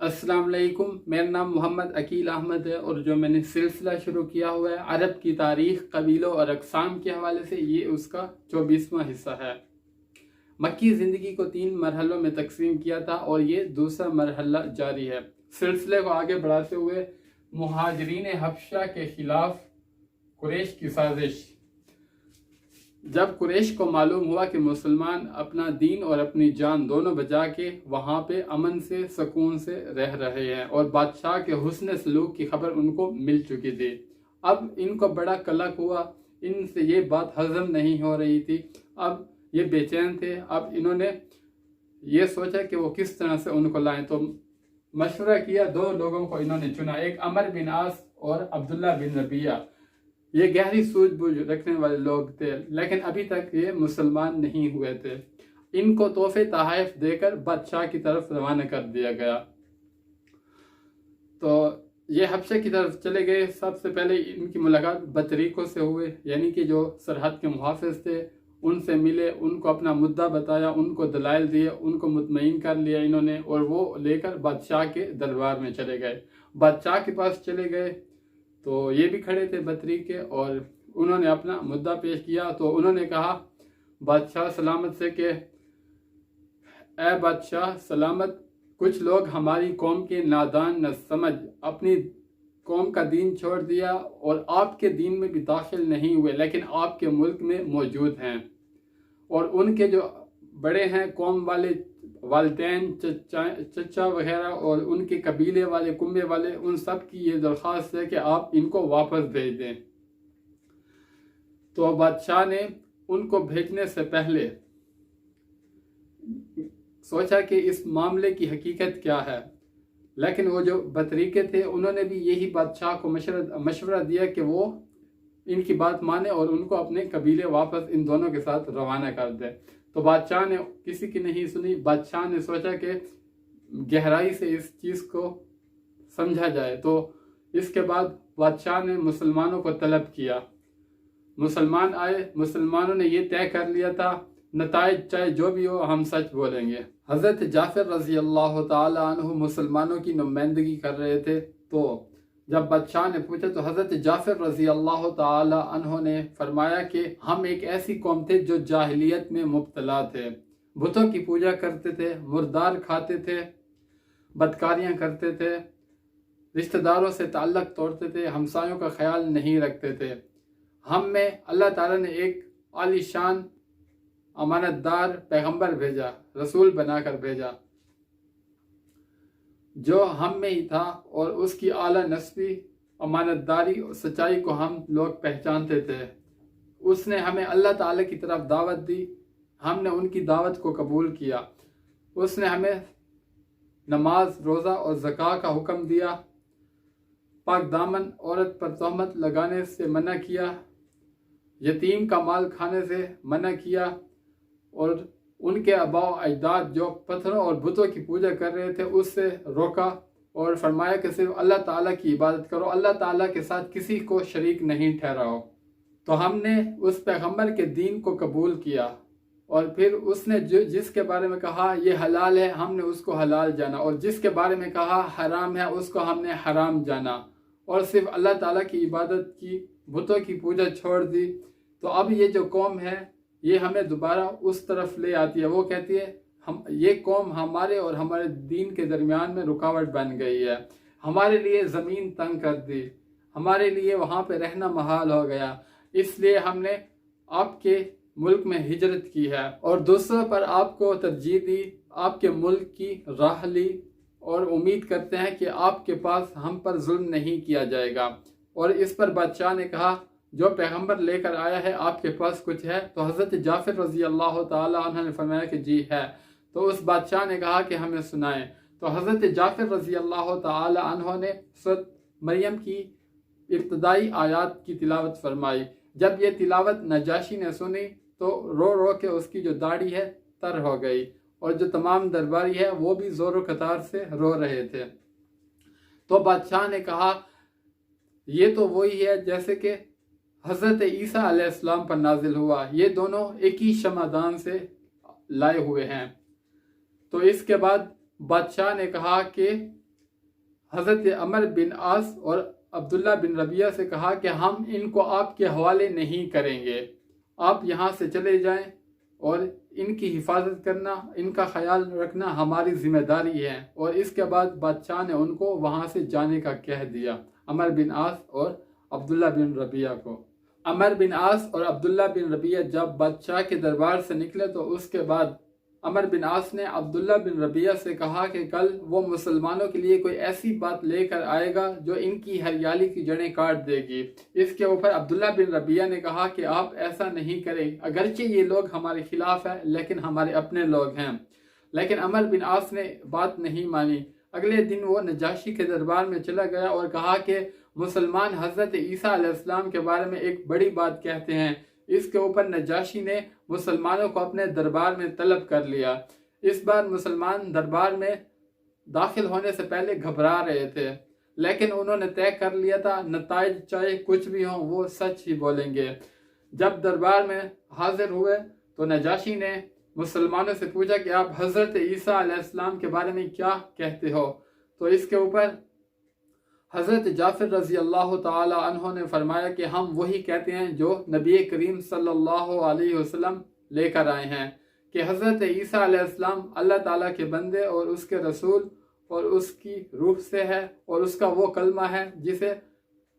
अस्सलाम वालेकुम। मेरा नाम मोहम्मद अकील अहमद है और जो मैंने सिलसिला शुरू किया हुआ है अरब की तारीख, कबीलों और अक़साम के हवाले से, ये उसका 24वां हिस्सा है। मक्की ज़िंदगी को 3 मरहलों में तकसीम किया था और ये दूसरा मरहला जारी है। सिलसिले को आगे बढ़ाते हुए मुहाजिरीन हबशा के खिलाफ कुरैश की साजिश। जब कुरैश को मालूम हुआ कि मुसलमान अपना दीन और अपनी जान दोनों बचा के वहाँ पे अमन से सुकून से रह रहे हैं और बादशाह के हुस्न सलूक की खबर उनको मिल चुकी थी, अब इनको बड़ा कलक हुआ। इनसे ये बात हजम नहीं हो रही थी, अब ये बेचैन थे। अब इन्होंने ये सोचा कि वो किस तरह से उनको लाएं, तो मशवरा किया। 2 लोगों को इन्होंने चुना, एक अमर बिन आस और अब्दुल्ला बिन रबिया। ये गहरी सूझबूझ रखने वाले लोग थे, लेकिन अभी तक ये मुसलमान नहीं हुए थे। इनको तोहफे तहाइफ देकर बादशाह की तरफ रवाना कर दिया गया। तो ये हबशा की तरफ चले गए। सबसे पहले इनकी मुलाकात बतरीकों से हुए, यानी कि जो सरहद के मुहाफिज थे, उनसे मिले, उनको अपना मुद्दा बताया, उनको दलाइल दिए, उनको मुतमईन कर लिया इन्होंने, और वो लेकर बादशाह के दरबार में चले गए। बादशाह के पास चले गए तो ये भी खड़े थे बतरीके, और उन्होंने अपना मुद्दा पेश किया। तो उन्होंने कहा बादशाह सलामत से कि ए बादशाह सलामत, कुछ लोग हमारी कौम के नादान न समझ अपनी कौम का दीन छोड़ दिया और आपके दीन में भी दाखिल नहीं हुए, लेकिन आपके मुल्क में मौजूद हैं, और उनके जो बड़े हैं कौम वाले, वालिदैन, चचा वगैरह, और उनके कबीले वाले, कुंबे वाले, उन सब की ये दरख्वास्त है कि आप इनको वापस भेज दें। तो बादशाह ने उनको भेजने से पहले सोचा कि इस मामले की हकीकत क्या है, लेकिन वो जो बतरीके थे उन्होंने भी यही बादशाह को मशवरा दिया कि वो इनकी बात माने और उनको अपने कबीले वापस इन दोनों के साथ रवाना कर दे। तो बादशाह ने किसी की नहीं सुनी। बादशाह ने सोचा कि गहराई से इस चीज़ को समझा जाए। तो इसके बाद बादशाह ने मुसलमानों को तलब किया। मुसलमान आए, मुसलमानों ने ये तय कर लिया था, नताइज चाहे जो भी हो हम सच बोलेंगे। हज़रत जाफ़र रज़ी अल्लाह ताला अन्हु मुसलमानों की नुमाइंदगी कर रहे थे। तो जब बादशाह ने पूछा तो हज़रत जाफ़र रज़ी अल्लाह ताला अन्हु ने फरमाया कि हम एक ऐसी कौम थे जो जाहिलियत में मुब्तला थे, बुतों की पूजा करते थे, मुर्दार खाते थे, बदकारियाँ करते थे, रिश्तेदारों से ताल्लुक़ तोड़ते थे, हमसायों का ख्याल नहीं रखते थे। हम में अल्लाह ताला ने एक आलीशान अमानतदार पैगंबर भेजा, रसूल बनाकर भेजा, जो हम में ही था, और उसकी आला नस्बी, अमानतदारी और सच्चाई को हम लोग पहचानते थे। उसने हमें अल्लाह ताला की तरफ दावत दी, हमने उनकी दावत को कबूल किया। उसने हमें नमाज, रोज़ा और ज़का का हुक्म दिया, पाक दामन औरत पर तहमत लगाने से मना किया, यतीम का माल खाने से मना किया, और उनके आबाओ अजदाद जो पत्थरों और बुतों की पूजा कर रहे थे उससे रोका, और फरमाया कि सिर्फ अल्लाह ताला की इबादत करो, अल्लाह ताला के साथ किसी को शरीक नहीं ठहराओ। तो हमने उस पैगंबर के दीन को कबूल किया, और फिर उसने जिसके बारे में कहा ये हलाल है, हमने उसको हलाल जाना, और जिसके बारे में कहा हराम है उसको हमने हराम जाना, और सिर्फ अल्लाह ताला की इबादत की, बुतों की पूजा छोड़ दी। तो अब ये जो कौम है ये हमें दोबारा उस तरफ ले आती है। वो कहती है हम, ये कौम हमारे और हमारे दीन के दरमियान में रुकावट बन गई है, हमारे लिए ज़मीन तंग कर दी, हमारे लिए वहाँ पे रहना महाल हो गया, इसलिए हमने आपके मुल्क में हिजरत की है और दूसरों पर आपको तरजीह दी, आपके मुल्क की राह ली, और उम्मीद करते हैं कि आपके पास हम पर जुल्म नहीं किया जाएगा। और इस पर बादशाह ने कहा जो पैगंबर लेकर आया है आपके पास कुछ है? तो हज़रत जाफ़र रज़ी अल्लाह ताला अन्हु ने फरमाया कि जी है। तो उस बादशाह ने कहा कि हमें सुनाएं। तो हज़रत जाफ़र रज़ी अल्लाह ताला अन्हु ने सूरत मरियम की इब्तदाई आयात की तिलावत फरमाई। जब ये तिलावत नजाशी ने सुनी तो रो रो के उसकी जो दाढ़ी है तर हो गई, और जो तमाम दरबारी है वो भी ज़ोर कतार से रो रहे थे। तो बादशाह ने कहा ये तो वही है जैसे कि हज़रत ईसा अलैहिस्सलाम पर नाजिल हुआ, ये दोनों एक ही शमादान से लाए हुए हैं। तो इसके बाद बादशाह ने कहा कि حضرت عمر بن عاص اور عبداللہ بن ربیہ سے کہا کہ ہم ان کو آپ کے حوالے نہیں کریں گے، آپ یہاں سے چلے جائیں اور ان کی حفاظت کرنا، ان کا خیال رکھنا ہماری ذمہ داری ہے۔ اور اس کے بعد بادشاہ نے ان کو وہاں سے جانے کا کہہ دیا، عمر بن عاص اور عبداللہ بن ربیہ کو۔ عمر بن عاص اور عبداللہ بن ربیہ جب بادشاہ کے دربار سے نکلے تو اس کے بعد عمر بن عاص نے عبداللہ بن ربیہ سے کہا کہ کل وہ مسلمانوں کے لیے کوئی ایسی بات لے کر آئے گا جو ان کی ہریالی کی جڑیں کاٹ دے گی۔ اس کے اوپر عبداللہ بن ربیہ نے کہا کہ آپ ایسا نہیں کریں، اگرچہ یہ لوگ ہمارے خلاف ہیں لیکن ہمارے اپنے لوگ ہیں۔ لیکن عمر بن عاص نے بات نہیں مانی۔ اگلے دن وہ نجاشی کے دربار میں چلا گیا اور کہا کہ مسلمان حضرت عیسیٰ علیہ السلام کے بارے میں ایک بڑی بات کہتے ہیں۔ اس کے اوپر نجاشی نے مسلمانوں کو اپنے دربار میں طلب کر لیا۔ اس بار مسلمان دربار میں داخل ہونے سے پہلے گھبرا رہے تھے، لیکن انہوں نے طے کر لیا تھا نتائج چاہے کچھ بھی ہوں وہ سچ ہی بولیں گے۔ جب دربار میں حاضر ہوئے تو نجاشی نے مسلمانوں سے پوچھا کہ آپ حضرت عیسیٰ علیہ السلام کے بارے میں کیا کہتے ہو؟ تو اس کے اوپر حضرت جعفر رضی اللہ تعالی عنہ نے فرمایا کہ ہم وہی کہتے ہیں جو نبی کریم صلی اللہ علیہ وسلم لے کر آئے ہیں، کہ حضرت عیسیٰ علیہ السلام اللہ تعالیٰ کے بندے اور اس کے رسول اور اس کی روح سے ہے، اور اس کا وہ کلمہ ہے جسے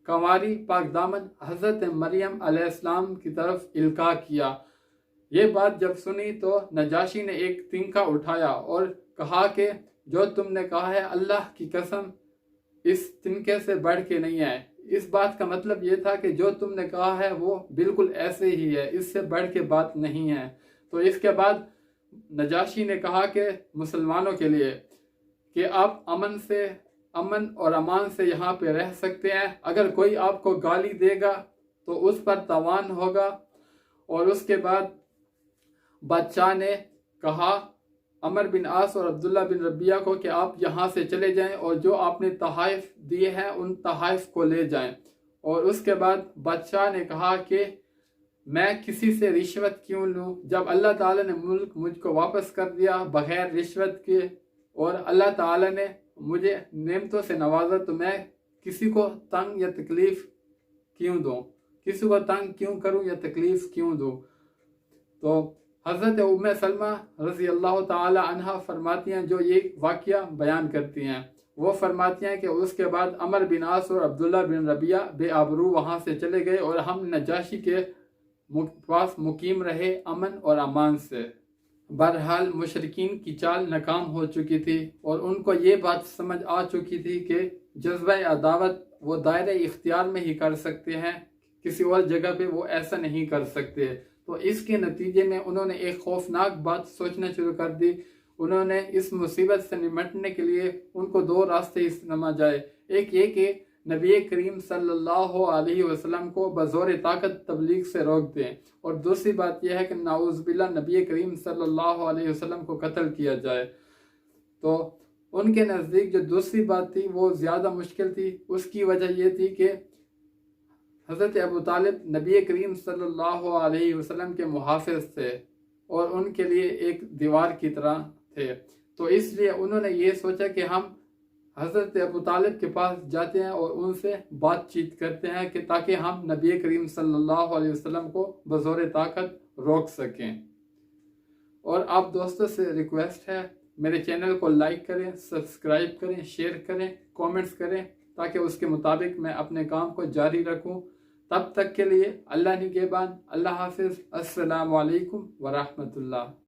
کنواری پاک دامن حضرت مریم علیہ السلام کی طرف القاء کیا۔ یہ بات جب سنی تو نجاشی نے ایک تنکا اٹھایا اور کہا کہ جو تم نے کہا ہے اللہ کی قسم اس تنکے سے بڑھ کے نہیں ہے۔ اس بات کا مطلب یہ تھا کہ جو تم نے کہا ہے وہ بالکل ایسے ہی ہے، اس سے بڑھ کے بات نہیں ہے۔ تو اس کے بعد نجاشی نے کہا کہ مسلمانوں کے لیے کہ آپ امن اور امان سے یہاں پہ رہ سکتے ہیں، اگر کوئی آپ کو گالی دے گا تو اس پر تاوان ہوگا۔ اور اس کے بعد بادشاہ نے کہا عمر بن عاص اور عبداللہ بن ربیہ کو کہ آپ یہاں سے چلے جائیں اور جو آپ نے تحائف دیے ہیں ان تحائف کو لے جائیں۔ اور اس کے بعد بادشاہ نے کہا کہ میں کسی سے رشوت کیوں لوں، جب اللہ تعالیٰ نے ملک مجھ کو واپس کر دیا بغیر رشوت کے، اور اللہ تعالیٰ نے مجھے نعمتوں سے نوازا، تو میں کسی کو تنگ یا تکلیف کیوں دوں، کسی کو تنگ کیوں کروں یا تکلیف کیوں دوں۔ تو حضرت ام سلمہ رضی اللہ تعالی عنہ فرماتی ہیں، جو یہ واقعہ بیان کرتی ہیں، وہ فرماتی ہیں کہ اس کے بعد عمر بن عاص اور عبداللہ بن ربیہ بے آبرو وہاں سے چلے گئے اور ہم نجاشی کے پاس مقیم رہے امن اور امان سے۔ بہرحال مشرکین کی چال ناکام ہو چکی تھی اور ان کو یہ بات سمجھ آ چکی تھی کہ جذبہ عداوت وہ دائرہ اختیار میں ہی کر سکتے ہیں، کسی اور جگہ پہ وہ ایسا نہیں کر سکتے۔ تو اس کے نتیجے میں انہوں نے ایک خوفناک بات سوچنا شروع کر دی۔ انہوں نے اس مصیبت سے نمٹنے کے لیے ان کو دو راستے استعمال جائے، ایک یہ کہ نبی کریم صلی اللہ علیہ وسلم کو بزور طاقت تبلیغ سے روک دیں، اور دوسری بات یہ ہے کہ نعوذ باللہ نبی کریم صلی اللہ علیہ وسلم کو قتل کیا جائے۔ تو ان کے نزدیک جو دوسری بات تھی وہ زیادہ مشکل تھی۔ اس کی وجہ یہ تھی کہ حضرت ابو طالب نبی کریم صلی اللہ علیہ وسلم کے محافظ تھے اور ان کے لیے ایک دیوار کی طرح تھے۔ تو اس لیے انہوں نے یہ سوچا کہ ہم حضرت ابو طالب کے پاس جاتے ہیں اور ان سے بات چیت کرتے ہیں کہ تاکہ ہم نبی کریم صلی اللہ علیہ وسلم کو بزور طاقت روک سکیں۔ اور آپ دوستوں سے ریکویسٹ ہے میرے چینل کو لائک کریں، سبسکرائب کریں، شیئر کریں، کومنٹس کریں، تاکہ اس کے مطابق میں اپنے کام کو جاری رکھوں۔ تب تک کے لیے اللہ نگہبان، اللہ حافظ، السلام علیکم ورحمۃ اللہ۔